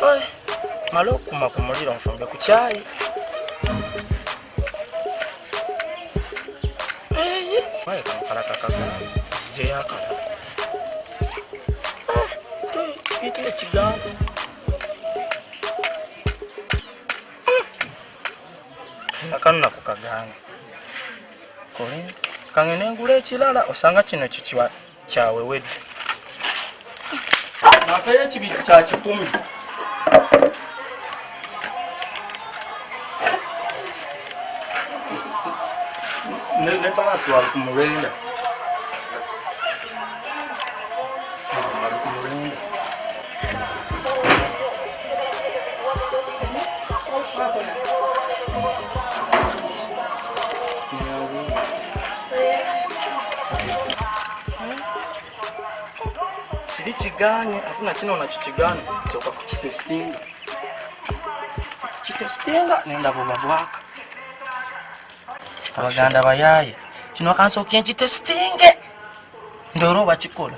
Oi, malo kuma kumulira nfumbe ku chai. Why kala kaka zeya kala. Chipite chigamba. Nakana kukagana. Kole kangene ngule chilala osanga kino chichiwa chawe wedde. Nakaya chibiti cha 10. Ne balasi wali kumulenda. Chiganye atuna kino nakichigana soka kuchitestinga. Chitestinga nenda bwaka. Abaganda bayaye kino kanso kenchi testinge ndoro bachikola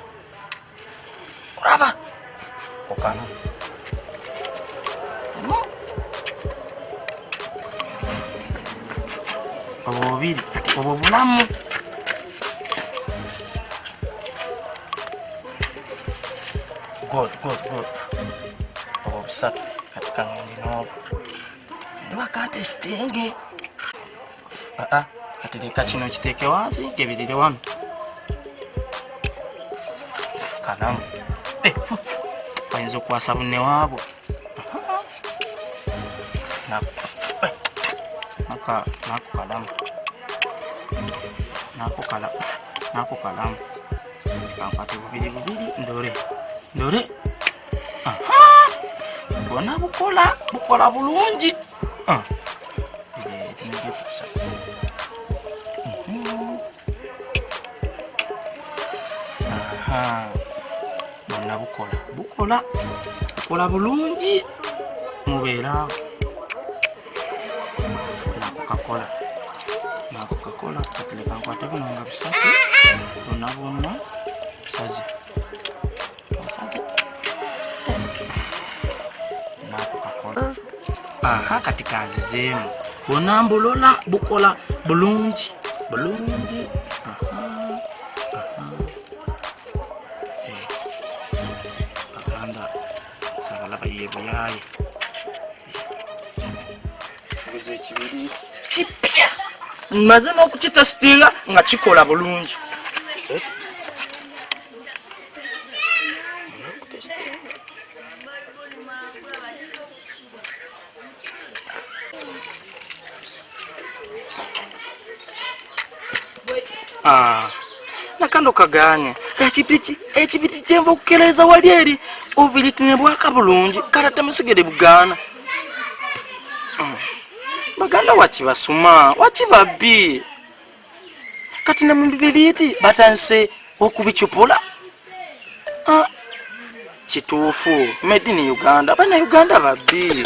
uraba kokana obubiri ati obubulamu good obusatu katika ngino ndo akatestinge katereka kino kiteke wansi kebirire wano kalamu bayinza okwasa bunne waabo nako kalamu kampate bubiri ndore bona bukola bulungi Bonna bukola bulungi mubeera nako kakola katereka nkwate buno nga bisatu bonna saze nako kakola katika azizemu bonna mbulola bukola bulungi yaye uze kibiri chipya maze no kuchitestinga nga chikola bulungi nakando kaganye ekibiti kyemva okukeleza wali eri obulitine bwaka bulungi kalata musigere bugana baganda wakibasuma wakibabi kati ne mubibiriti batanse okubichupula kituufu made in Uganda bana Uganda babbi